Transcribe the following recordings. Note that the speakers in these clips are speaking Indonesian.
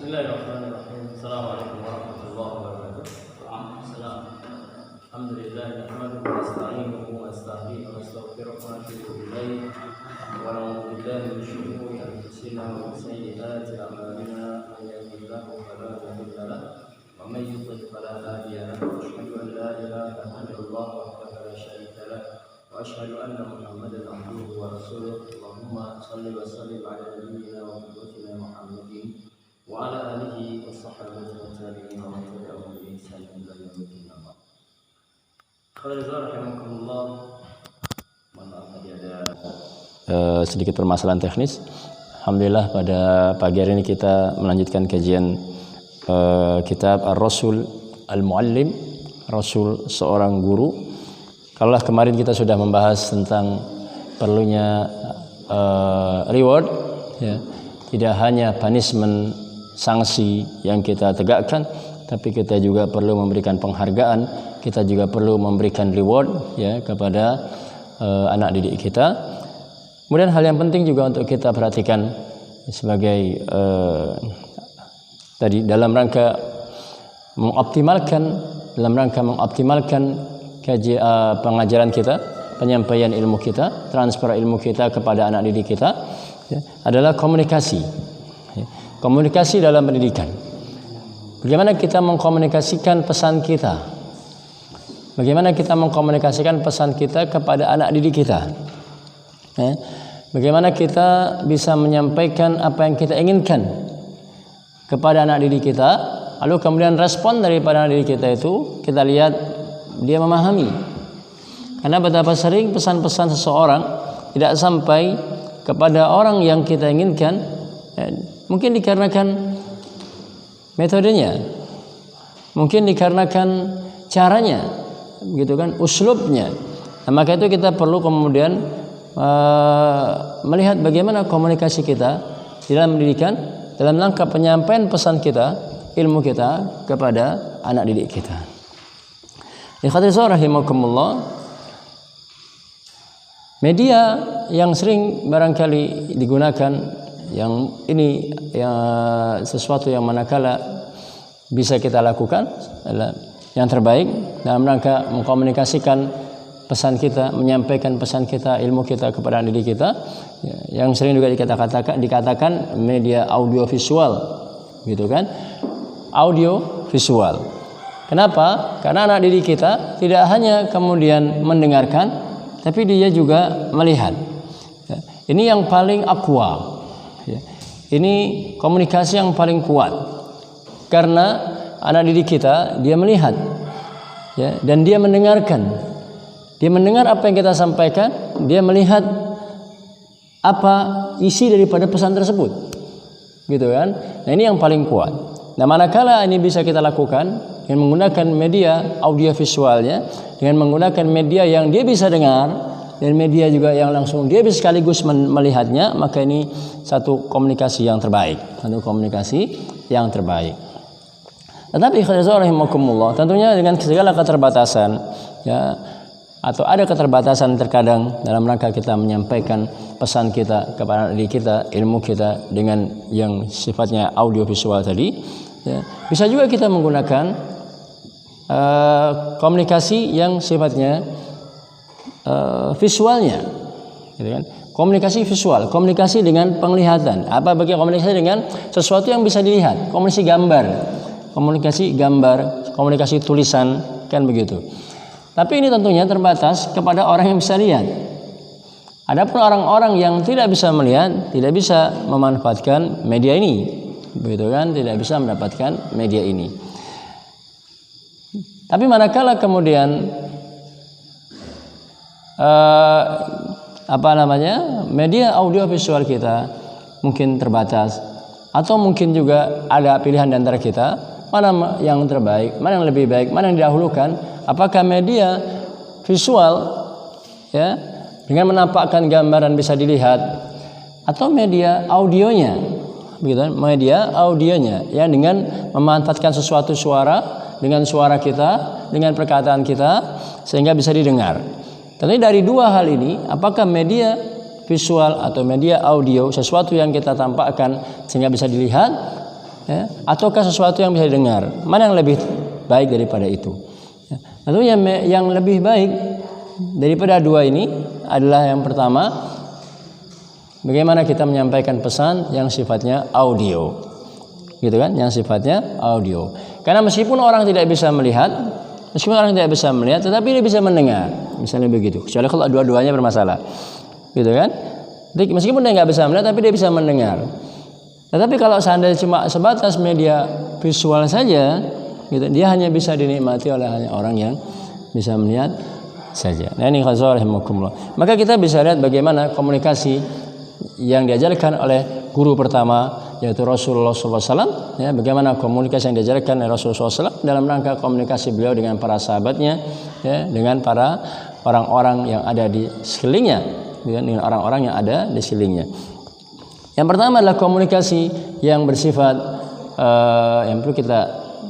Bismillahirrahmanirrahim. Assalamualaikum warahmatullahi wabarakatuh. Waalaikumsalam. Alhamdulillah nahmaduhu wa nasta'inuhu wa nasta'inu wa nastaghfiruh wa natubu ilaih wa na'udzu billahi min shururi anfusina wa min sayyiati a'malina man yahdihillahu fala mudilla lahu wa man yudlil fala hadiya lahu wa asyhadu an la ilaha illallah wahdahu la syarika lahu wa asyhadu anna Muhammadan abduhu wa rasuluh. Allahumma shalli wa sallim ala nabiyyina wa qudwatina Muhammadin wa ala alihi wa sahbihi wa tabi'in wa man tabi'ahum bi ihsan ila yaumil qiyamah. Sedikit permasalahan teknis. Alhamdulillah pada pagi hari ini kita melanjutkan kajian kitab Ar-Rasul Al-Muallim, Rasul seorang guru. Kalau kemarin kita sudah membahas tentang perlunya reward, ya, tidak hanya punishment, sanksi yang kita tegakkan, tapi kita juga perlu memberikan penghargaan, kita juga perlu memberikan reward, ya, kepada anak didik kita. Kemudian hal yang penting juga untuk kita perhatikan sebagai tadi dalam rangka mengoptimalkan pengajaran kita, penyampaian ilmu kita, transfer ilmu kita kepada anak didik kita, ya, adalah komunikasi. Ya, komunikasi dalam pendidikan. Bagaimana kita mengkomunikasikan pesan kita? Bagaimana kita mengkomunikasikan pesan kita kepada anak didik kita? Ya. Bagaimana kita bisa menyampaikan apa yang kita inginkan kepada anak didik kita, lalu kemudian respon daripada anak didik kita itu kita lihat dia memahami. Karena betapa sering pesan-pesan seseorang tidak sampai kepada orang yang kita inginkan, ya, mungkin dikarenakan metodenya, mungkin dikarenakan caranya, gitu kan, uslubnya. Nah, maka itu kita perlu kemudian melihat bagaimana komunikasi kita di dalam pendidikan, dalam rangka penyampaian pesan kita, ilmu kita kepada anak didik kita. Ikhwatul rahimakumullah, media yang sering barangkali digunakan, yang ini yang sesuatu yang manakala bisa kita lakukan adalah yang terbaik dalam rangka mengkomunikasikan pesan kita, menyampaikan pesan kita, ilmu kita kepada didik kita, ya, yang sering juga dikatakan media audio visual, gitu kan? Audio visual. Kenapa? Karena anak didik kita tidak hanya kemudian mendengarkan, tapi dia juga melihat. Ya, ini yang paling aqua. Ya, ini komunikasi yang paling kuat. Karena anak didik kita dia melihat, ya, dan dia mendengarkan. Dia mendengar apa yang kita sampaikan, dia melihat apa isi daripada pesan tersebut, gitu kan? Nah, ini yang paling kuat. Nah, manakala ini bisa kita lakukan dengan menggunakan media audio visualnya, dengan menggunakan media yang dia bisa dengar dan media juga yang langsung dia bisa sekaligus melihatnya, maka ini satu komunikasi yang terbaik, Tetapi rahimakumullah, tentunya dengan segala keterbatasan, ya, atau ada keterbatasan terkadang dalam rangka kita menyampaikan pesan kita kepada diri kita, ilmu kita dengan yang sifatnya audio visual tadi, ya, bisa juga kita menggunakan komunikasi yang sifatnya visualnya, gitu kan? Komunikasi visual, komunikasi dengan penglihatan. Apa bagi komunikasi dengan sesuatu yang bisa dilihat? Komunikasi gambar, komunikasi tulisan, kan begitu. Tapi ini tentunya terbatas kepada orang yang bisa lihat. Adapun orang-orang yang tidak bisa melihat, tidak bisa memanfaatkan media ini, begitu kan? Tidak bisa mendapatkan media ini. Tapi manakala kemudian media audio visual kita mungkin terbatas, atau mungkin juga ada pilihan di antara kita, mana yang terbaik, mana yang lebih baik, mana yang didahulukan. Apakah media visual, ya, dengan menampakkan gambaran bisa dilihat, atau media audionya, begitu, media audionya, ya, dengan memanfaatkan sesuatu suara dengan suara kita, dengan perkataan kita, sehingga bisa didengar. Tentunya dari dua hal ini, apakah media visual atau media audio, sesuatu yang kita tampakkan sehingga bisa dilihat, ya, ataukah sesuatu yang bisa didengar? Mana yang lebih baik daripada itu? Ya. Tentunya yang lebih baik daripada dua ini adalah yang pertama, bagaimana kita menyampaikan pesan yang sifatnya audio, gitu kan? Yang sifatnya audio. Karena meskipun orang tidak bisa melihat, tetapi dia bisa mendengar, misalnya begitu. Kecuali kalau dua-duanya bermasalah, gitu kan? Jadi, meskipun dia nggak bisa melihat, tapi dia bisa mendengar. Tetapi kalau seandainya cuma sebatas media visual saja, gitu, dia hanya bisa dinikmati oleh hanya orang yang bisa melihat saja. Nah ini khazarahimakumullah. Maka kita bisa lihat bagaimana komunikasi yang diajarkan oleh guru pertama yaitu Rasulullah SAW. Ya, bagaimana komunikasi yang diajarkan oleh Rasulullah SAW dalam rangka komunikasi beliau dengan para sahabatnya, ya, dengan para orang-orang yang ada di sekelilingnya, dengan orang-orang yang ada di sekelilingnya. Yang pertama adalah komunikasi yang bersifat yang perlu kita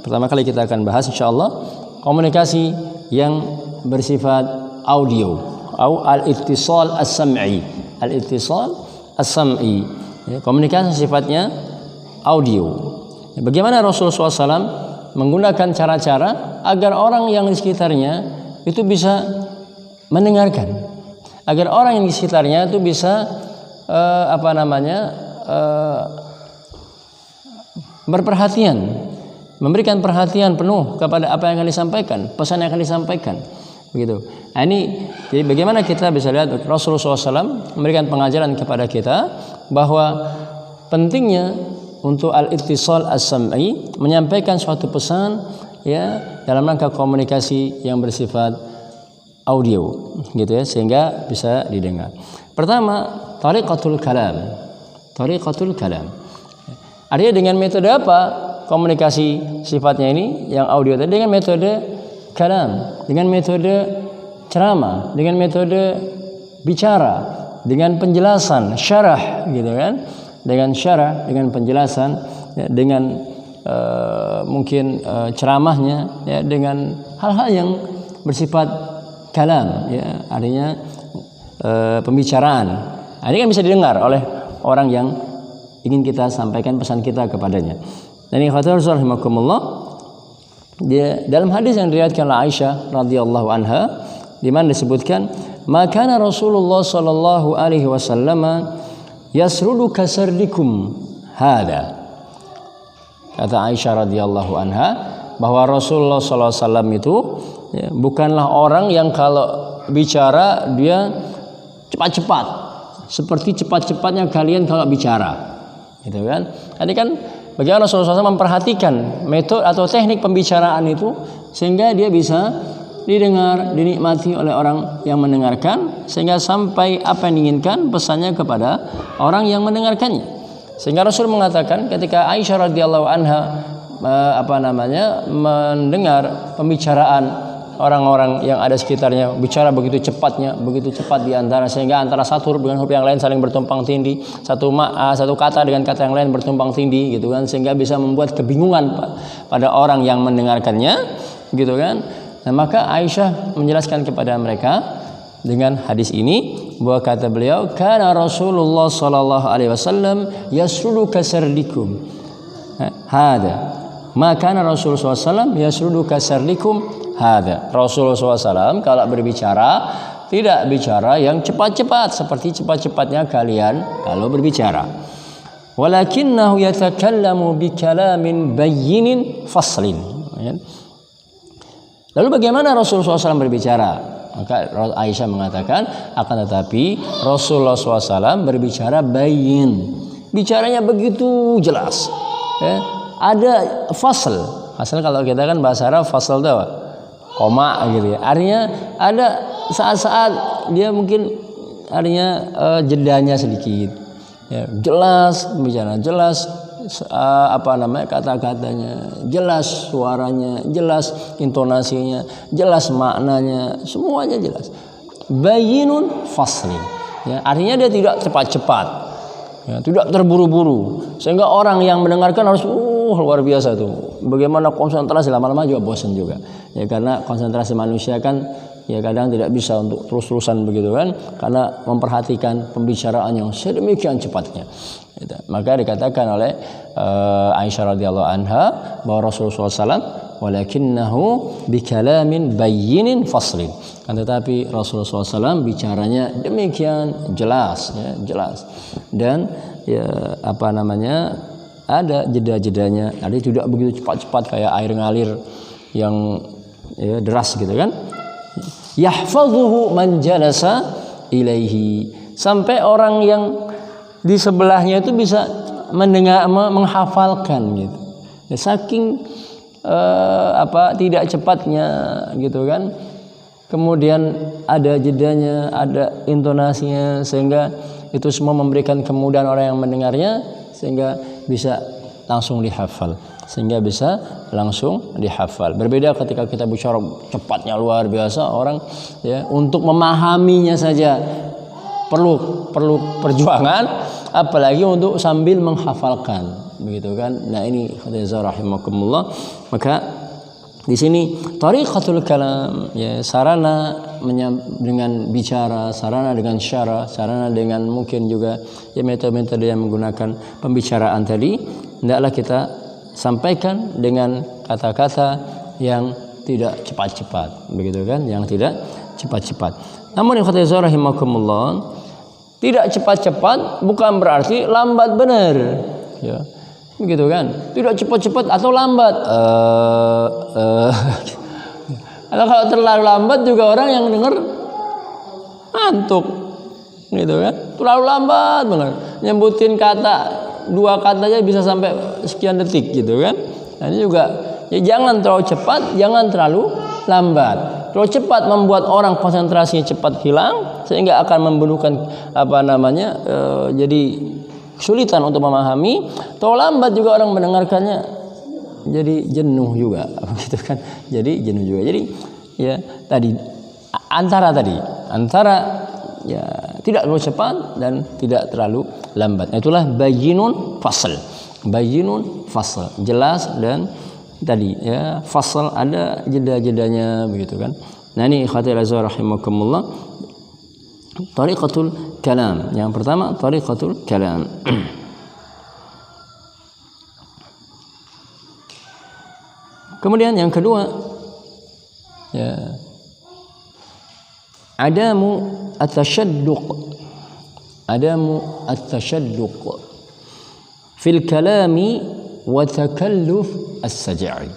pertama kali kita akan bahas insyaallah, komunikasi yang bersifat audio atau al-ittisal as-sam'i. Al-ittisal as-sam'i, ya, komunikasi sifatnya audio. Bagaimana Rasulullah SAW menggunakan cara-cara agar orang yang di sekitarnya itu bisa mendengarkan, agar orang yang di sekitarnya itu bisa berperhatian, memberikan perhatian penuh kepada apa yang akan disampaikan, pesan yang akan disampaikan, begitu. Nah, ini jadi bagaimana kita bisa lihat Rasulullah SAW memberikan pengajaran kepada kita bahwa pentingnya untuk al-ittisal as-sam'i, menyampaikan suatu pesan, ya, dalam rangka komunikasi yang bersifat audio, gitu ya, sehingga bisa didengar. Pertama, tariqatul kalam. Tariqatul kalam. Artinya dengan metode apa komunikasi sifatnya ini yang audio tadi? Dengan metode kalam, dengan metode ceramah, dengan metode bicara, dengan penjelasan, syarah, gitu kan? Dengan syarah, dengan penjelasan, ya, dengan mungkin ceramahnya, ya, dengan hal-hal yang bersifat kalam, ya, artinya pembicaraan. Nah, ini kan bisa didengar oleh orang yang ingin kita sampaikan pesan kita kepadanya. Dan ini khawatir rahimakumullah, dia dalam hadis yang diriwayatkan oleh Aisyah radhiyallahu anha, di mana disebutkan, maka Rasulullah sallallahu alaihi wasallam yasrudu kasardikum hada. Kata Aisyah radhiyallahu anha bahwa Rasulullah sallallahu alaihi wasallam itu, ya, bukanlah orang yang kalau bicara dia cepat-cepat, seperti cepat-cepatnya kalian kalau bicara, gitu kan? Tadi kan bagaimana Rasulullah SAW memperhatikan metode atau teknik pembicaraan itu sehingga dia bisa didengar, dinikmati oleh orang yang mendengarkan, sehingga sampai apa yang diinginkan pesannya kepada orang yang mendengarkannya. Sehingga Rasul mengatakan ketika Aisyah radhiyallahu anha mendengar pembicaraan orang-orang yang ada sekitarnya bicara begitu cepat di antara, sehingga antara satu huruf dengan huruf yang lain saling bertumpang tindih, satu kata dengan kata yang lain bertumpang tindih, gitu kan, sehingga bisa membuat kebingungan pada orang yang mendengarkannya, gitu kan. Nah, maka Aisyah menjelaskan kepada mereka dengan hadis ini bahwa kata beliau, kana Rasulullah sallallahu alaihi wasallam yasrudu kasardikum hada. Maka Rasulullah SAW yasrudu kasardikum hada. Rasulullah SAW kalau berbicara tidak bicara yang cepat-cepat seperti cepat-cepatnya kalian kalau berbicara. Walakinnahu yatakallamu bikalamin bayyinin faslin. Lalu bagaimana Rasulullah SAW berbicara? Maka Aisyah mengatakan, akan tetapi Rasulullah SAW berbicara bayyin, bicaranya begitu jelas, ya. Ada fasl kalau kita kan bahasa Arab fasl itu koma, gitu ya. Artinya ada saat-saat dia mungkin artinya jedanya sedikit, ya, jelas bicara, jelas kata-katanya, jelas suaranya, jelas intonasinya, jelas maknanya, semuanya jelas. Bayyinun faslin, ya, artinya dia tidak cepat-cepat, ya, tidak terburu-buru, sehingga orang yang mendengarkan harus luar biasa tuh. Bagaimana konsentrasi, lama-lama juga bosan juga, ya, karena konsentrasi manusia kan ya kadang tidak bisa untuk terus-terusan begitu kan, karena memperhatikan pembicaraan yang sedemikian cepatnya. Gitu. Maka dikatakan oleh Aisyah radhiyallahu anha bahwa Rasulullah SAW walakinnahu bikalamin bayyinin faslin. Tetapi Rasulullah SAW bicaranya demikian jelas, ya, jelas. Dan ya apa namanya, ada jeda-jedanya. Ada tidak begitu cepat-cepat kayak air ngalir yang ya, deras gitu kan. Yahfazuhu man jalasa ilaihi, sampai orang yang di sebelahnya itu bisa mendengar, menghafalkan gitu. Ya, saking tidak cepatnya gitu kan. Kemudian ada jedanya, ada intonasinya, sehingga itu semua memberikan kemudahan orang yang mendengarnya sehingga bisa langsung dihafal. Berbeda ketika kita bicara cepatnya luar biasa, orang ya untuk memahaminya saja perlu perjuangan, apalagi untuk sambil menghafalkan, begitu kan. Nah ini khadizah rahimakumullah. Maka di sini tariqatul kalam, ya sarana dengan bicara, sarana dengan syara, sarana dengan mungkin juga ya metode-metode yang menggunakan pembicaraan tadi, hendaklah kita sampaikan dengan kata-kata yang tidak cepat-cepat, begitu kan, yang tidak cepat-cepat. Namun khadizah rahimakumullah, tidak cepat-cepat bukan berarti lambat benar, ya. Begitu kan? Tidak cepat-cepat atau lambat. Kalau terlalu lambat juga orang yang dengar ngantuk. Gitu kan? Terlalu lambat benar. Nyebutin kata, 2 kata aja bisa sampai sekian detik gitu kan? Nah, ini juga ya, jangan terlalu cepat, jangan terlalu lambat. Terlalu cepat membuat orang konsentrasinya cepat hilang sehingga akan membunuhkan jadi kesulitan untuk memahami. Terlalu lambat juga orang mendengarkannya jadi jenuh juga, gitu kan? Jadi jenuh juga. Jadi ya tadi antara ya tidak terlalu cepat dan tidak terlalu lambat. Itulah bayyinun fasl, jelas, dan tadi ya fasl ada jeda-jedanya, begitu kan. Nah ini ikhwatul azhar rahimakumullah, tariqatul kalam. Yang pertama tariqatul kalam. Kemudian yang kedua ya adamu at-tashadduq fil kalami wa takalluf as-saj'i.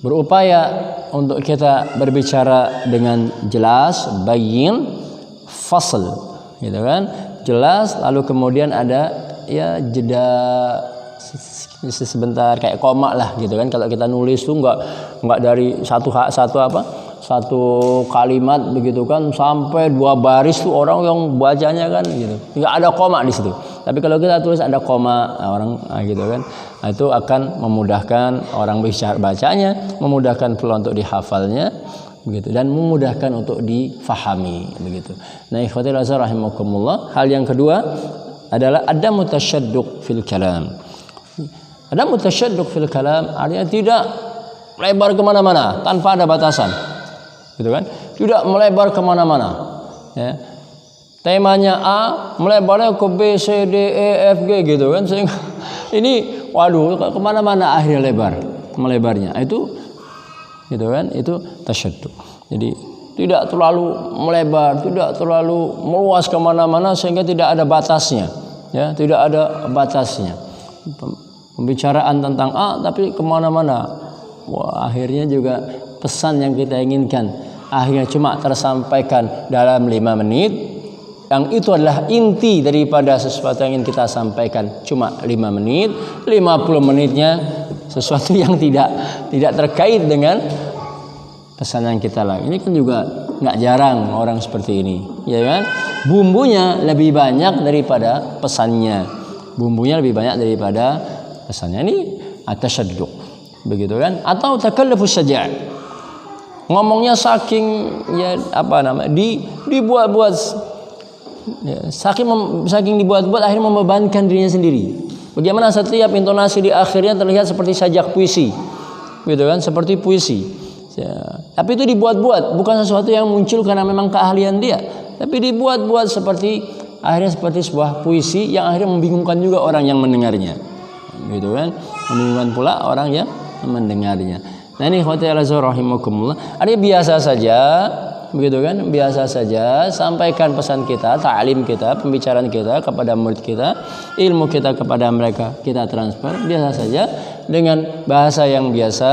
Berupaya untuk kita berbicara dengan jelas, bayyin, fasl, gitu kan? Jelas, lalu kemudian ada ya jeda sebentar, kayak koma lah, gitu kan? Kalau kita nulis tuh enggak dari satu kalimat begitu kan sampai 2 baris tuh orang yang bacanya kan gitu. Enggak ada koma di situ. Tapi kalau kita tulis ada koma, gitu kan. Nah, itu akan memudahkan orang bacanya, memudahkan pula untuk dihafalnya, begitu, dan memudahkan untuk difahami, begitu. Nah, ikhwatul azhar rahimakumullah, hal yang kedua adalah ada mutasyadduq fil kalam. Ada mutasyadduq fil kalam artinya tidak melebar kemana-mana tanpa ada batasan, gitu kan? Tidak melebar kemana-mana, ya. Temanya A, melebarnya ke B, C, D, E, F, G, gitu kan? Sehingga ini, waduh, kemana-mana akhirnya melebarnya. Itu, gitu kan? Itu tasyadduq. Jadi tidak terlalu melebar, tidak terlalu meluas kemana-mana sehingga tidak ada batasnya, ya, tidak ada batasnya. Pembicaraan tentang A tapi kemana-mana. Wah, akhirnya juga pesan yang kita inginkan akhirnya cuma tersampaikan dalam 5 menit. Yang itu adalah inti daripada sesuatu yang ingin kita sampaikan, cuma 5 menit, 50 menitnya sesuatu yang tidak terkait dengan pesan yang kita lakukan. Ini kan juga nggak jarang orang seperti ini, ya kan? Bumbunya lebih banyak daripada pesannya. Ini at-tashadduq, begitu kan? Atau takallufus saja. Ngomongnya saking ya dibuat-buat. Ya, saking dibuat-buat akhirnya membebankan dirinya sendiri. Bagaimana setiap intonasi di akhirnya terlihat seperti sajak puisi, gitu kan? Seperti puisi. Tapi itu dibuat-buat, bukan sesuatu yang muncul karena memang keahlian dia, tapi dibuat-buat akhirnya seperti sebuah puisi yang akhirnya membingungkan juga orang yang mendengarnya, gitu kan? Membingungkan pula orang yang mendengarnya. Nah ini khotbah rahimakumullah. Artinya biasa saja, begitu kan? Biasa saja sampaikan pesan kita, ta'lim kita, pembicaraan kita kepada murid kita, ilmu kita kepada mereka, kita transfer biasa saja dengan bahasa yang biasa,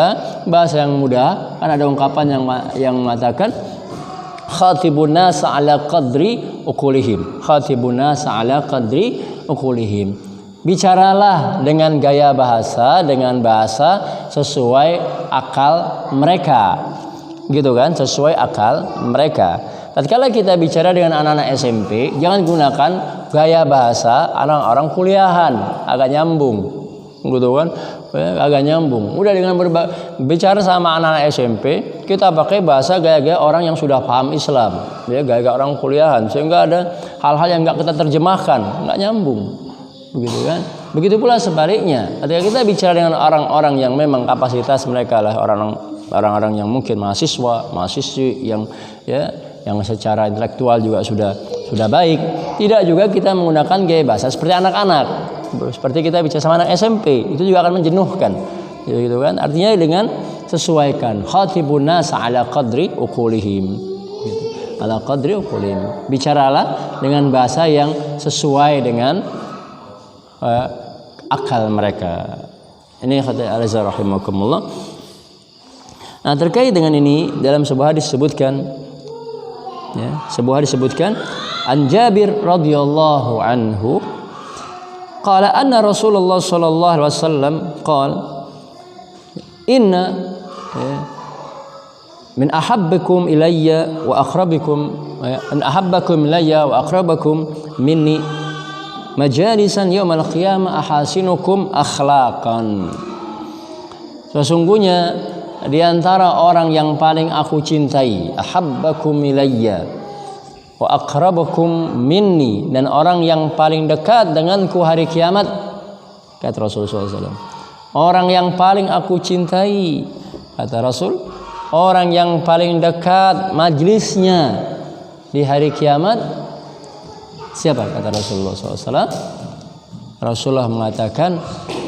bahasa yang mudah. Kan ada ungkapan yang mengatakan khatibun nas ala qadri uqulihim. Khatibun nas ala qadri uqulihim. Bicaralah dengan gaya bahasa, dengan bahasa sesuai akal mereka, gitu kan? Sesuai akal mereka. Tatkala kita bicara dengan anak-anak SMP, jangan gunakan gaya bahasa orang-orang kuliahan, agak nyambung, gitu kan? Agak nyambung. Udah dengan bicara sama anak-anak SMP, kita pakai bahasa gaya-gaya orang yang sudah paham Islam, ya, gaya-gaya orang kuliahan, sehingga ada hal-hal yang nggak kita terjemahkan, nggak nyambung. Begitu kan? Begitu pula sebaliknya. Ketika kita bicara dengan orang-orang yang memang kapasitas mereka lah orang-orang yang mungkin mahasiswi yang secara intelektual juga sudah baik, tidak juga kita menggunakan gaya bahasa seperti anak-anak. Seperti kita bicara sama anak SMP, itu juga akan menjenuhkan. Gitu kan? Artinya dengan sesuaikan. Khatibun nas ala qadri uqulihim. Gitu. Ala qadri uqulihim. Bicaralah dengan bahasa yang sesuai dengan akal mereka. Ini kata Al-Azhar rahimakumullah. Nah, terkait dengan ini dalam sebuah hadis disebutkan, ya, an Jabir radhiyallahu anhu qala anna Rasulullah sallallahu alaihi wasallam qala inna min ahabbakum ilayya wa aqrabakum minni majalisan yaumal qiyamah ahasinukum akhlaqan. Sesungguhnya di antara orang yang paling aku cintai, ahabbakum ilayya wa aqrabakum minni, dan orang yang paling dekat denganku hari kiamat, kata Rasulullah SAW. Orang yang paling aku cintai, kata Rasul, orang yang paling dekat majlisnya di hari kiamat, siapa? Kata Rasulullah SAW. Rasulullah mengatakan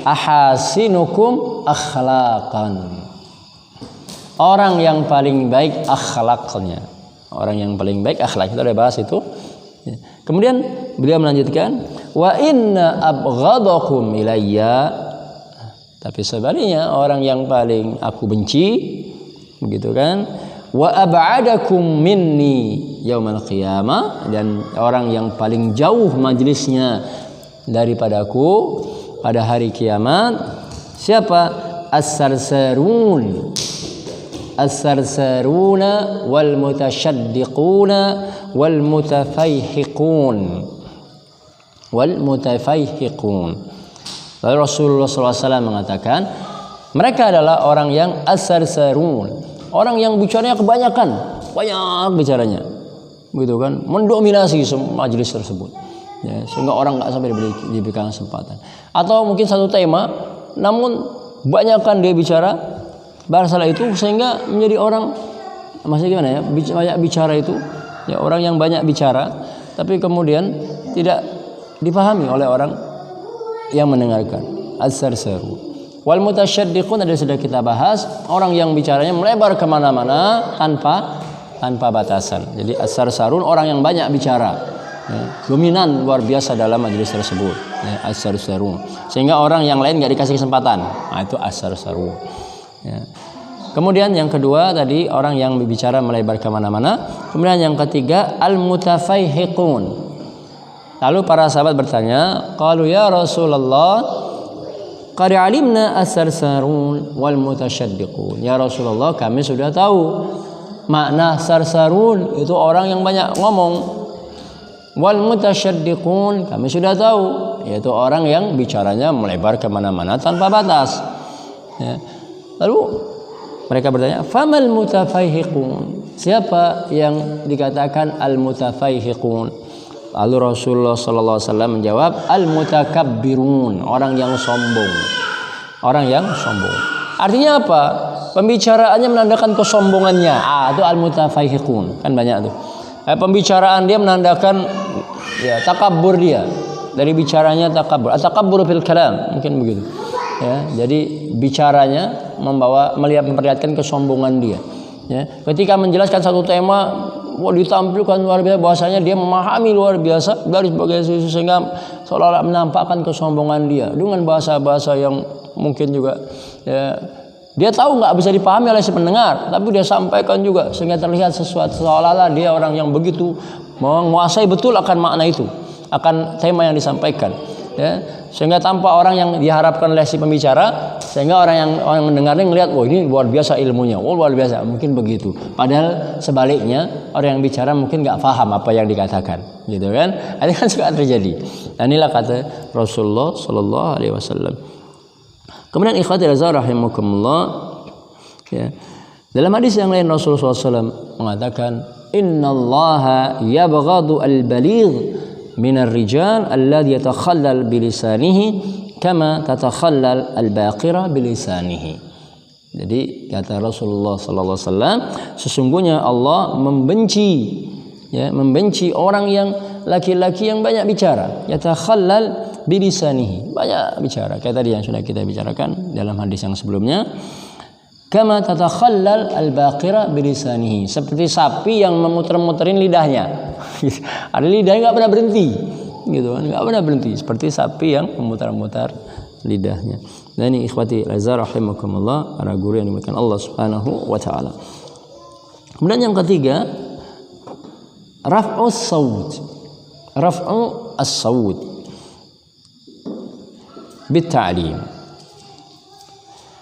ahasinukum akhlaqan. Orang yang paling baik akhlaknya. Orang yang paling baik akhlak. Kita sudah bahas itu. Kemudian beliau melanjutkan wa inna abghadakum ilayya, tapi sebaliknya orang yang paling aku benci, begitu kan? Wa ab'adakum minni yaumal qiyamah, dan orang yang paling jauh majelisnya daripadaku pada hari kiamat, siapa? As-sarsaruna wal mutasyaddiquna wal mutafayhiqun. Lalu Rasulullah SAW mengatakan mereka adalah orang yang as-sarsarun, orang yang bicaranya kebanyakan, banyak bicaranya, begitu kan, mendominasi majelis tersebut, ya, sehingga orang nggak sampai diberikan kesempatan. Atau mungkin satu tema, namun banyakkan dia bicara setelah itu, sehingga menjadi orang, maksudnya gimana ya, banyak bicara itu, ya, orang yang banyak bicara, tapi kemudian tidak dipahami oleh orang yang mendengarkan. Az-sarsaru. Wal mutasyaddiqun ada sudah kita bahas, orang yang bicaranya melebar kemana-mana tanpa batasan. Jadi as-sarsarun orang yang banyak bicara, ya, dominan luar biasa dalam majelis tersebut, ya, as-sarsarun, sehingga orang yang lain nggak dikasih kesempatan. Nah, itu as-sarsarun, ya. Kemudian yang kedua tadi orang yang berbicara melebar kemana-mana. Kemudian yang ketiga al-mutafayhiqun. Lalu para sahabat bertanya, qalu ya Rasulullah qad alimna as-sarsarun wal mutasyaddiqun. Ya Rasulullah, kami sudah tahu makna sarsarun itu orang yang banyak ngomong. Wal mutasyaddiqun kami sudah tahu, yaitu orang yang bicaranya melebar kemana-mana tanpa batas, ya. Lalu mereka bertanya, famal mutafayhiqun? Siapa yang dikatakan al-mutafayhiqun? Lalu Rasulullah SAW menjawab, al-mutakabbirun, orang yang sombong. Orang yang sombong. Artinya apa? pembicaraannya menandakan kesombongannya. Itu al-mutafaihiqun. Kan banyak tuh. Pembicaraan dia menandakan ya takabbur dia. Dari bicaranya takabbur. At-takabbur fil kalam, mungkin begitu. Ya, jadi bicaranya memperlihatkan kesombongan dia. Ya, ketika menjelaskan satu tema, ditampilkan luar biasa, bahwasanya dia memahami luar biasa dari berbagai sisi, sehingga seolah-olah menampakkan kesombongan dia dengan bahasa-bahasa yang mungkin juga ya, dia tahu nggak bisa dipahami oleh si pendengar, tapi dia sampaikan juga sehingga terlihat sesuatu seolah-olah dia orang yang begitu menguasai betul akan makna itu, akan tema yang disampaikan. Ya, sehingga tanpa orang yang diharapkan oleh si pembicara, sehingga orang yang mendengarnya melihat, wah ini luar biasa ilmunya, luar biasa, mungkin begitu. Padahal sebaliknya orang yang bicara mungkin nggak paham apa yang dikatakan, gitu kan? Ini kan suka terjadi. Dan inilah kata Rasulullah Sallallahu Alaihi Wasallam. Kemudian ikhwati rahimakumullah, ya, dalam hadis yang lain Rasulullah SAW mengatakan, Innallaha yabghadu al-baligh minar rijal alladhi yatakhallal bilisanihi kama tatakhallal al-baqira bilisanihi. Jadi kata Rasulullah sallallahu alaihi wasallam, sesungguhnya Allah membenci orang yang laki-laki yang banyak bicara, yatakhallal bilisanihi, banyak bicara. Kayak tadi yang sudah kita bicarakan dalam hadis yang sebelumnya. Kama tatakhallal al-baqira bilisanihi, seperti sapi yang memuter-muterin lidahnya. Ada lidahnya nggak pernah berhenti, gitu kan? Nggak pernah berhenti, seperti sapi yang memutar-mutar lidahnya. Dan ini ikhwati azza rahimakumullah, para guru yang dimuliakan Allah Subhanahu wa taala. Kemudian yang ketiga, raf'u as-saut bit-ta'lim.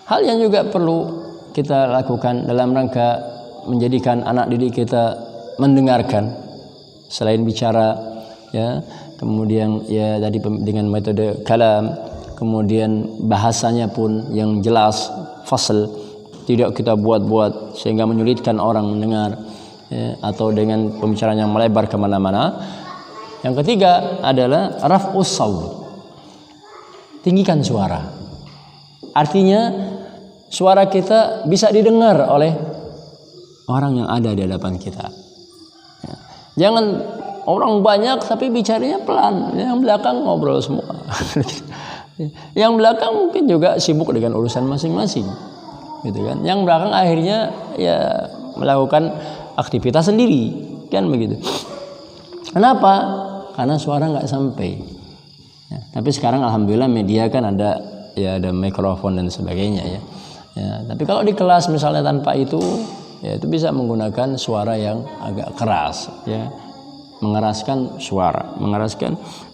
Hal yang juga perlu kita lakukan dalam rangka menjadikan anak didik kita mendengarkan selain bicara, ya, kemudian ya tadi dengan metode kalam, kemudian bahasanya pun yang jelas, fasl, tidak kita buat-buat sehingga menyulitkan orang mendengar, ya, atau dengan pembicaraan yang melebar kemana-mana. Yang ketiga adalah raf'us saut, tinggikan suara. Artinya suara kita bisa didengar oleh orang yang ada di hadapan kita. Ya. Jangan orang banyak tapi bicaranya pelan, yang belakang ngobrol semua. Yang belakang mungkin juga sibuk dengan urusan masing-masing, gitu kan. Yang belakang akhirnya ya melakukan aktivitas sendiri, kan begitu. Kenapa? Karena suara nggak sampai. Ya, tapi sekarang alhamdulillah media kan ada mikrofon dan sebagainya, ya. Ya, tapi kalau di kelas misalnya tanpa itu, ya itu bisa menggunakan suara yang agak keras, ya, mengeraskan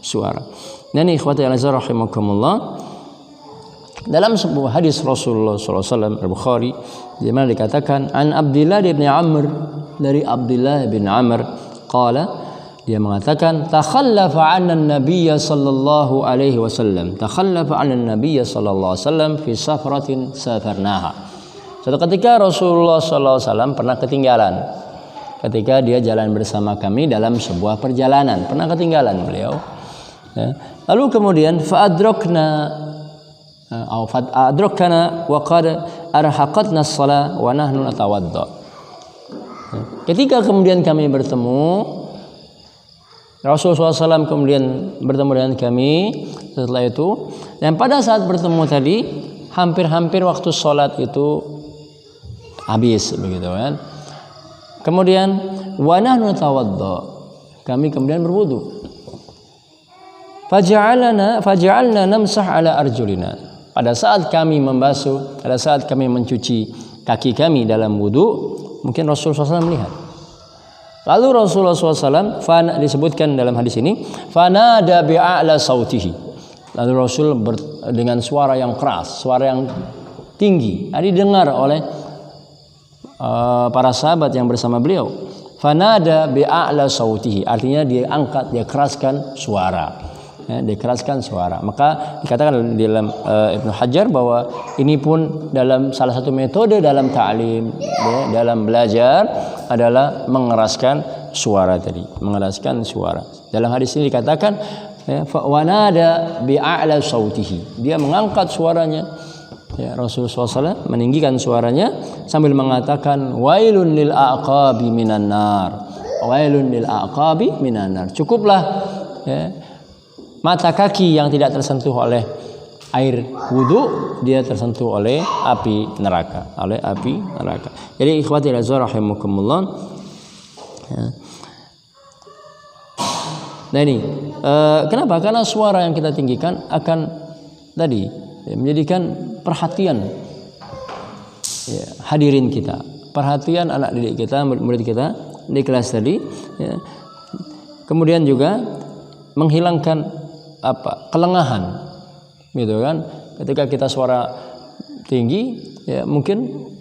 suara. Dan ikhwati al-azhar rahimakumullah, dalam sebuah hadis Rasulullah SAW Al-Bukhari, di mana dikatakan an Abdullah bin Amr, dari Abdullah bin Amr qala, dia mengatakan takhallafa 'anna an-nabiy sallallahu alaihi wasallam, fi safratin safarnaha. Suatu ketika Rasulullah sallallahu alaihi wasallam pernah ketinggalan ketika dia jalan bersama kami dalam sebuah perjalanan, pernah ketinggalan beliau, ya. Lalu kemudian fa'adrakna wa qad arhaqatna as-shalah wa nahnu natawadda. Ketika kemudian kami bertemu, Rasulullah SAW kemudian bertemu dengan kami setelah itu, dan pada saat bertemu tadi hampir-hampir waktu sholat itu habis, begitu kan. Kemudian wa nahnu natawadda, kami kemudian berwudu. Faja'alna namsah ala arjulina, pada saat kami membasuh, pada saat kami mencuci kaki kami dalam wudu, mungkin Rasulullah SAW melihat. Lalu Rasulullah SAW disebutkan dalam hadis ini, fanada bi'a'la sautihi. Lalu Rasul dengan suara yang keras, suara yang tinggi, didengar oleh para sahabat yang bersama beliau. Fanada bi'a'la sautihi, artinya dia angkat, dia keraskan suara. Ya, dikeraskan suara. Maka dikatakan dalam Ibnu Hajar bahwa ini pun dalam salah satu metode dalam ta'lim, ya, dalam belajar adalah mengeraskan suara tadi, mengeraskan suara. Dalam hadis ini dikatakan, ya, wanada bi'a'la sautihi, dia mengangkat suaranya Ya, Rasulullah SAW meninggikan suaranya sambil mengatakan wailun lil aqabi minan nar. Wailun lil aqabi minan nar. Cukuplah ya, mata kaki yang tidak tersentuh oleh air wudu dia tersentuh oleh api neraka, Jadi ikhwati rahimakumullah. Ya. Nah ini kenapa? Karena suara yang kita tinggikan akan tadi menjadikan perhatian ya, hadirin kita, perhatian anak didik kita, murid kita di kelas tadi. Ya. Kemudian juga menghilangkan kelengahan, gitu kan? Ketika kita suara tinggi, ya mungkin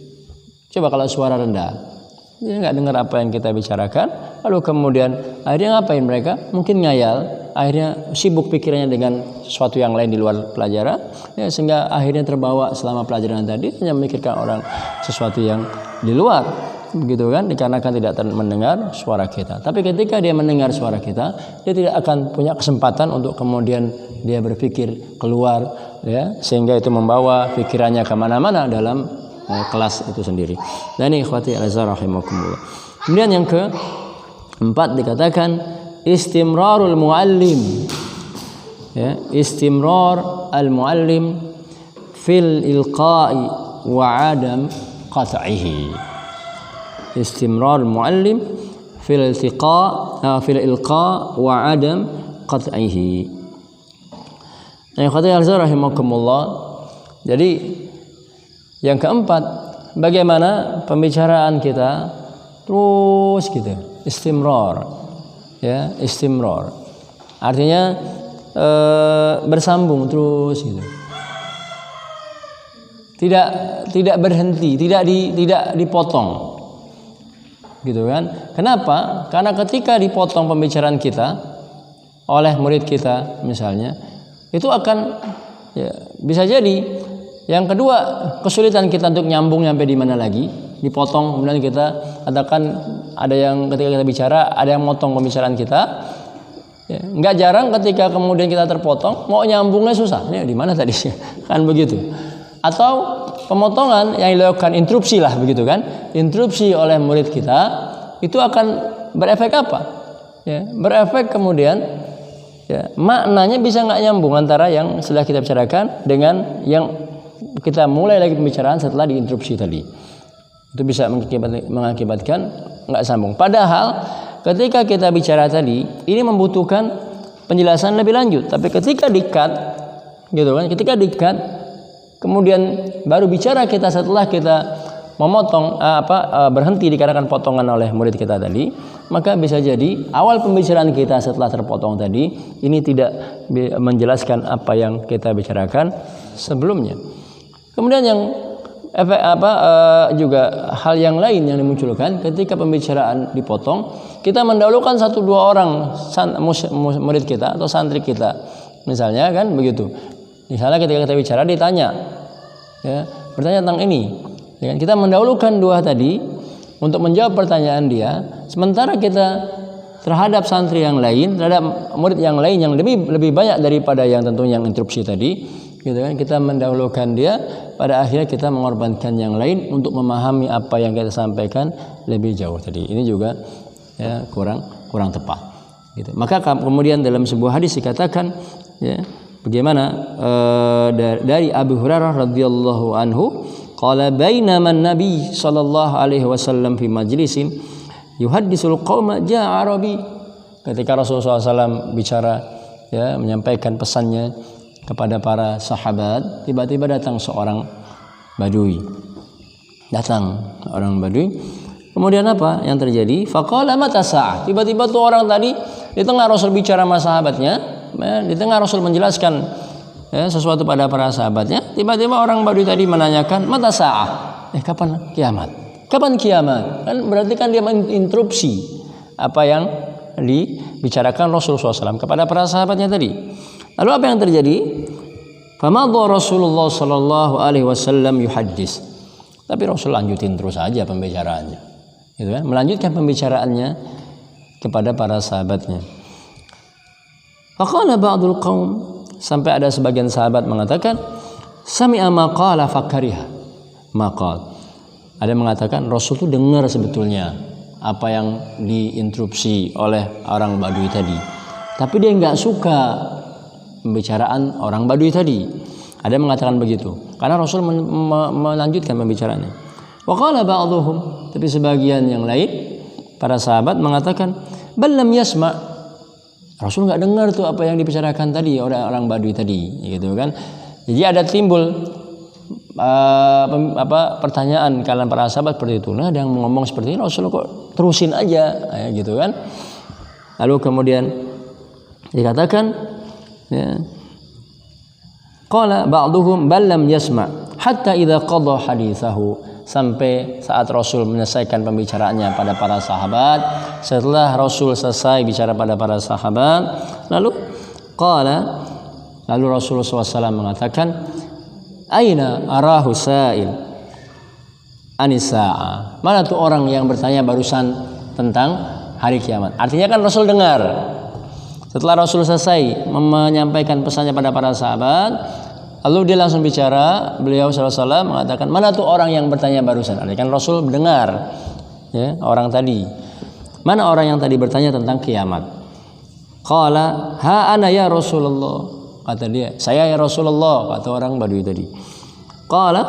coba kalau suara rendah. Dia nggak dengar apa yang kita bicarakan, lalu kemudian akhirnya ngapain mereka? Mungkin ngayal, akhirnya sibuk pikirannya dengan sesuatu yang lain di luar pelajaran, ya, sehingga akhirnya terbawa selama pelajaran tadi hanya memikirkan orang sesuatu yang di luar, begitu kan? Dikarenakan tidak mendengar suara kita. Tapi ketika dia mendengar suara kita, dia tidak akan punya kesempatan untuk kemudian dia berpikir keluar, ya, sehingga itu membawa pikirannya kemana-mana dalam kelas itu sendiri. Dan ini ikhwati rahimakumullah. Kemudian yang keempat dikatakan istimrarul muallim. Ya, istimrar al muallim fil ilqa'i wa adam qat'ihi. Istimrar muallim fil ilqa' wa adam qat'ihi. Nah, ikhwati rahimakumullah. Jadi yang keempat, bagaimana pembicaraan kita terus gitu, istimrar, ya, istimrar. Artinya bersambung terus gitu. Tidak berhenti, tidak dipotong. Gitu kan? Kenapa? Karena ketika dipotong pembicaraan kita oleh murid kita misalnya, itu akan ya, bisa jadi yang kedua, kesulitan kita untuk nyambung nyampe di mana lagi, dipotong. Kemudian kita katakan ada yang ketika kita bicara, ada yang motong pembicaraan kita. Ya, nggak jarang ketika kemudian kita terpotong, mau nyambungnya susah. Ini di mana tadi? Kan begitu. Atau pemotongan yang dilakukan interupsi lah begitu kan? Interupsi oleh murid kita itu akan berefek apa? Ya, berefek kemudian ya, maknanya bisa nggak nyambung antara yang sudah kita bicarakan dengan yang kita mulai lagi pembicaraan setelah diinterupsi tadi. Itu bisa mengakibatkan nggak sambung. Padahal ketika kita bicara tadi, ini membutuhkan penjelasan lebih lanjut. Tapi ketika di-cut, gitu kan? Ketika di-cut, kemudian baru bicara kita setelah kita memotong berhenti dikarenakan potongan oleh murid kita tadi, maka bisa jadi awal pembicaraan kita setelah terpotong tadi ini tidak menjelaskan apa yang kita bicarakan sebelumnya. Kemudian yang juga hal yang lain yang dimunculkan ketika pembicaraan dipotong, kita mendahulukan 1-2 orang murid kita atau santri kita, misalnya kan begitu. Misalnya ketika kita bicara ditanya, ya, bertanya tentang ini, ya, kita mendahulukan 2 tadi untuk menjawab pertanyaan dia, sementara kita terhadap santri yang lain, terhadap murid yang lain yang lebih banyak daripada yang tentunya yang interupsi tadi. Gitu kan, kita mendahulukan dia, pada akhirnya kita mengorbankan yang lain untuk memahami apa yang kita sampaikan lebih jauh tadi. Ini juga ya kurang tepat. Gitu. Maka kemudian dalam sebuah hadis dikatakan, ya, bagaimana dari Abu Hurairah radhiyallahu anhu, qala bainama an-nabi sallallahu alaihi wasallam fi majlisin yuhaddisul qauma ja'a arabi. Ketika Rasulullah SAW bicara, ya, menyampaikan pesannya kepada para sahabat, tiba-tiba datang seorang badui. Kemudian apa yang terjadi? Faqala mata sa'ah. Tiba-tiba tuh orang tadi di tengah Rasul bicara sama sahabatnya, di tengah Rasul menjelaskan, ya, sesuatu pada para sahabatnya, tiba-tiba orang badui tadi menanyakan mata sa'ah. Kapan kiamat? Kapan kiamat? Kan berarti kan dia menginterupsi apa yang dibicarakan Rasulullah SAW kepada para sahabatnya tadi. Lalu apa yang terjadi? Famadha Rasulullah sallallahu alaihi wasallam yuhaddis. Tapi Rasul lanjutin terus aja pembicaraannya. Gitu kan? Melanjutkan pembicaraannya kepada para sahabatnya. Faqala ba'dul qaum, sampai ada sebagian sahabat mengatakan, Sami'a maqala fakariha maqal. Ada yang mengatakan Rasul itu dengar sebetulnya apa yang diinterupsi oleh orang Badui tadi, tapi dia nggak suka pembicaraan orang Badui tadi. Ada yang mengatakan begitu karena Rasul melanjutkan pembicaraannya. Wa qala ba'dhum, tapi sebagian yang lain para sahabat mengatakan bal lam yasma', Rasul nggak dengar tuh apa yang dibicarakan tadi oleh orang Badui tadi, gitu kan. Jadi ada timbul pertanyaan kalian para sahabat seperti itu. Nah, ada yang ngomong seperti ini, Rasul kok terusin aja, gitu kan. Lalu kemudian dikatakan, ya, qala ba'duhum bal lam yasma' hatta idza qada haditsahu, sampai saat Rasul menyelesaikan pembicaraannya pada para sahabat. Setelah Rasul selesai bicara pada para sahabat, lalu Rasulullah SAW mengatakan, aina arahu sa'il anisa'ah, mana tuh orang yang bertanya barusan tentang hari kiamat. Artinya kan Rasul dengar. Setelah Rasul selesai menyampaikan pesannya pada para sahabat, lalu dia langsung bicara, beliau SAW mengatakan, mana tuh orang yang bertanya barusan. Artinya kan Rasul mendengar, ya, orang tadi. Mana orang yang tadi bertanya tentang kiamat? Qala ha ana ya Rasulullah, kata dia, saya ya Rasulullah, kata orang Badui tadi. Qala,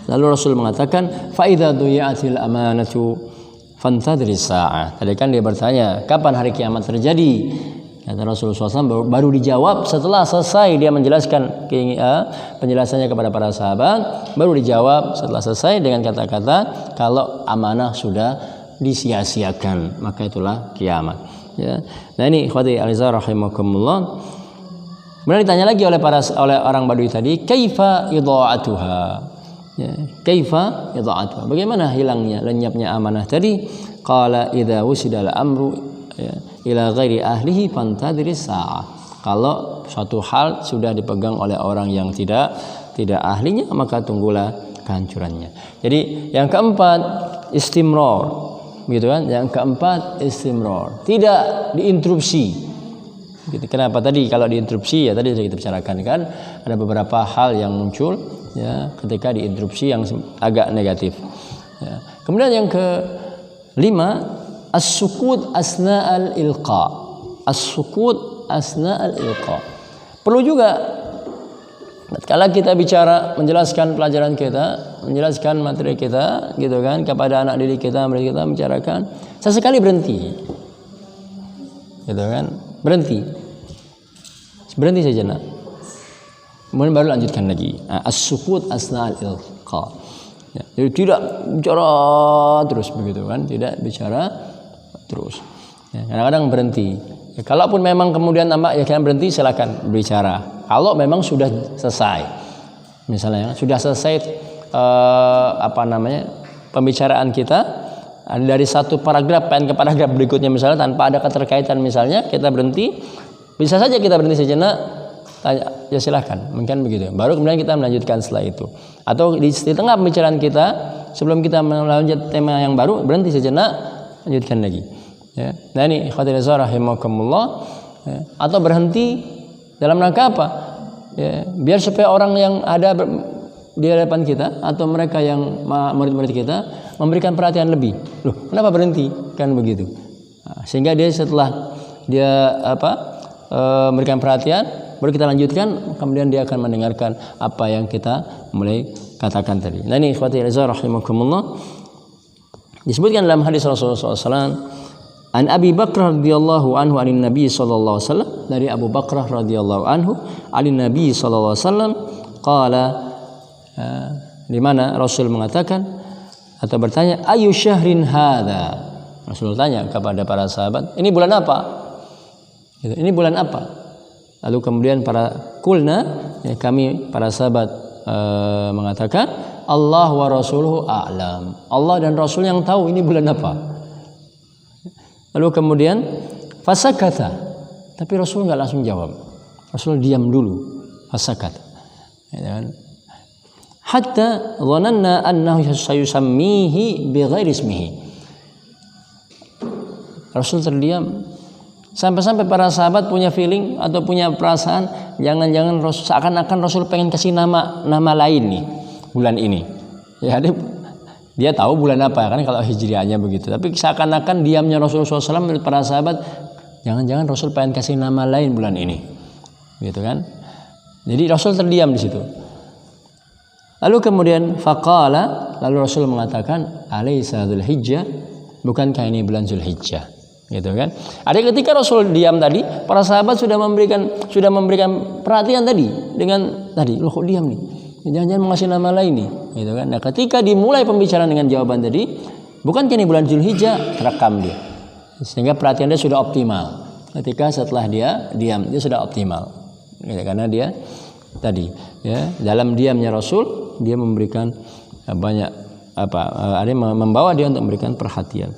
lalu Rasul mengatakan, fa idza duyi'atil amanatu fantadhris sa'ah. Tadi kan dia bertanya, kapan hari kiamat terjadi? Kata Rasulullah SAW, baru dijawab setelah selesai dia menjelaskan penjelasannya kepada para sahabat, baru dijawab setelah selesai dengan kata-kata, kalau amanah sudah disia-siakan, maka itulah kiamat. Ya. Nah ini ikhwati a'izza rahimakumullah. Kemudian ditanya lagi oleh orang Badui tadi, kaifa idha'atuha? Ya, kaifa idha'atuha? Bagaimana hilangnya, lenyapnya amanah tadi? Qala idza wusidal amru, ya, ila ghairi ahlihi fantadhiris sa'ah. Kalau suatu hal sudah dipegang oleh orang yang tidak ahlinya, maka tunggulah kehancurannya. Jadi yang keempat istimrar, gitu kan? Yang keempat istimrar, tidak diinterupsi. Gitu. Kenapa tadi kalau diinterupsi, ya tadi sudah kita bicarakan kan, ada beberapa hal yang muncul, ya, ketika diinterupsi yang agak negatif. Ya. Kemudian yang kelima, as-sukut asna'al ilqa. As-sukut asna'al ilqa. Perlu juga kalau kita bicara, menjelaskan pelajaran kita, menjelaskan materi kita, gitu kan, kepada anak didik kita, mereka kita bicarakan, sesekali berhenti. Gitu kan? Berhenti sejenak, kemudian baru lanjutkan lagi. As-sukut asna'al ilqa. Ya, jadi tidak bicara terus begitu kan, tidak bicara terus. Ya, kadang-kadang berhenti. Ya, kalaupun memang kemudian tambah, ya kalian berhenti, silakan bicara. Kalau memang sudah selesai, misalnya sudah selesai pembicaraan kita dari satu paragraf pengen ke paragraf berikutnya, misalnya tanpa ada keterkaitan, misalnya kita berhenti, bisa saja kita berhenti sejenak, tanya, ya silahkan, mungkin begitu. Baru kemudian kita melanjutkan setelah itu. Atau di tengah pembicaraan kita, sebelum kita melanjut tema yang baru, berhenti sejenak, lanjutkan lagi. Ya. Nah ini ikhwatul rahimakumullah. Ya. Atau berhenti dalam rangka apa? Ya, biar supaya orang yang ada di hadapan kita atau mereka yang murid-murid kita memberikan perhatian lebih. Loh, kenapa berhenti? Kan begitu. Nah, sehingga dia setelah dia memberikan perhatian, baru kita lanjutkan, kemudian dia akan mendengarkan apa yang kita mulai katakan tadi. Nah ini ikhwati rahimakumullah, disebutkan dalam hadis Rasulullah SAW, an Abi Bakrah radhiyallahu anhu anin Nabi sallallahu alaihi wasallam, dari Abu Bakrah radhiyallahu anhu anin Nabi sallallahu alaihi wasallam, qala, di mana Rasul mengatakan atau bertanya, ayu syahrin hadza? Rasul tanya kepada para sahabat, ini bulan apa? Ini bulan apa? Lalu kemudian para kami para sahabat mengatakan, Allah wa rasuluhu a'lam. Allah dan Rasul yang tahu ini bulan apa. Lalu kemudian fasakata, tapi Rasul nggak langsung jawab. Rasul diam dulu. Fasakata. Hatta dhananna annahu sayusammihi bighairi ismihi. Rasul terdiam Sampai-sampai para sahabat punya feeling atau punya perasaan jangan-jangan seakan-akan Rasul pengen kasih nama lain nih bulan ini. Ya, dia tahu bulan apa kan kalau hijriahnya begitu. Tapi seakan-akan diamnya Rasulullah SAW menurut para sahabat, jangan-jangan Rasul pengen kasih nama lain bulan ini, gitu kan? Jadi Rasul terdiam di situ. Lalu kemudian faqala, lalu Rasul mengatakan, alaisa Dzulhijjah, bukankah ini bulan Dzulhijjah? Gitu kan? Ada ketika Rasul diam tadi, para sahabat sudah memberikan perhatian tadi dengan tadi, loh kok diam nih? Jangan-jangan mengasih nama lain nih, gitu kan? Nah, ketika dimulai pembicaraan dengan jawaban tadi, bukankah ini bulan Dzulhijjah, terekam dia. Sehingga perhatian dia sudah optimal. Ketika setelah dia diam, dia sudah optimal. Gitu, karena dia tadi ya, dalam diamnya Rasul dia memberikan banyak ada yang membawa dia untuk memberikan perhatian.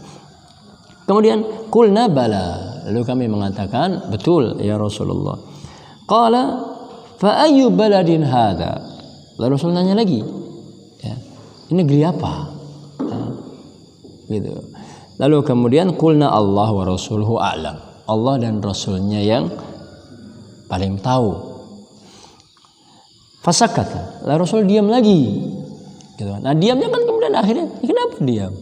Kemudian qulna bala, lalu kami mengatakan betul ya Rasulullah. Qala fa ayyu baladin hadza? Lalu Rasul nanya lagi, ya, ini negeri apa? Gitu. Lalu kemudian qulna Allah wa rasuluhu a'lam. Allah dan Rasulnya yang paling tahu. Fasakata, lalu Rasul diam lagi. Gitu. Nah, diamnya kan kemudian akhirnya kenapa diam?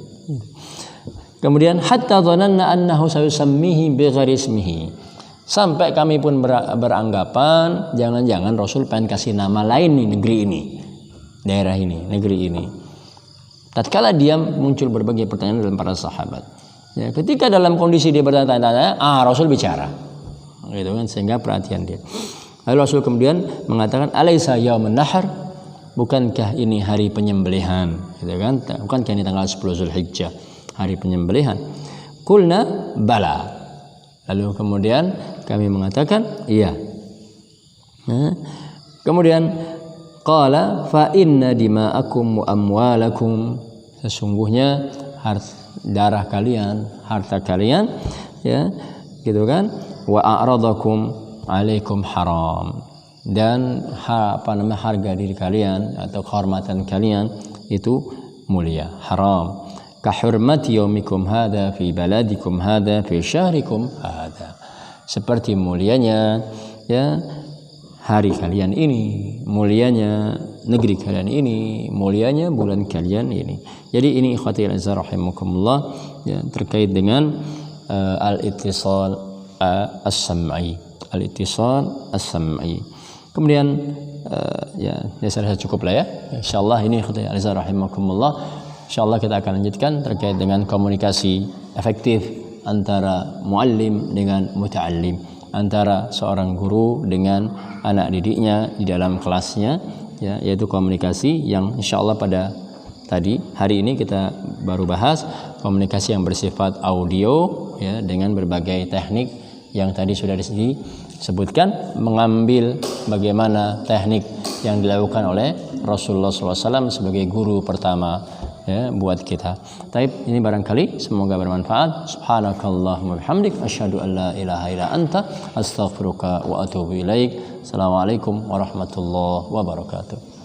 Kemudian hatta dhananna annahu sayusammihi bighairi ismihi. Sampai kami pun beranggapan jangan-jangan Rasul pengen kasih nama lain nih negeri ini, daerah ini, negeri ini. Tatkala diam muncul berbagai pertanyaan dalam para sahabat. Ya, ketika dalam kondisi dia bertanya-tanya, Rasul bicara. Gitu kan, sehingga perhatian dia. Lalu Rasul kemudian mengatakan alaisa yaumun nahar? Bukankah ini hari penyembelihan? Gitu kan? Bukankah ini tanggal 10 Zulhijjah, hari penyembelihan? Qulna bala. Lalu kemudian kami mengatakan iya. Kemudian qala fa inna dima'akum wa amwalakum, sesungguhnya darah kalian, harta kalian, ya, gitu kan, wa a'radakum alaikum haram, dan harga diri kalian atau kehormatan kalian itu mulia, haram. Kahurmati yaumikum hadza fi baladikum hadza fi syahrikum hadza, seperti mulianya ya hari kalian ini, mulianya negeri kalian ini, mulianya bulan kalian ini. Jadi ini ikhwati azza rahimakumullah ya, terkait dengan al-ittisal as-sam'i, al-ittisal as-sam'i. Kemudian ya saya rasa cukup lah ya. Insyaallah ini ikhwati azza rahimakumullah. Insyaallah kita akan lanjutkan terkait dengan komunikasi efektif antara muallim dengan muta'allim, antara seorang guru dengan anak didiknya di dalam kelasnya, ya, yaitu komunikasi yang insyaallah pada hari ini kita baru bahas komunikasi yang bersifat audio ya, dengan berbagai teknik yang tadi sudah disebutkan, mengambil bagaimana teknik yang dilakukan oleh Rasulullah SAW sebagai guru pertama ya buat kita. Taib, ini barangkali semoga bermanfaat. Subhanakallahumma bihamdik asyhadu an la ilaha illa anta astaghfiruka wa atubu ilaik. Assalamualaikum warahmatullahi wabarakatuh.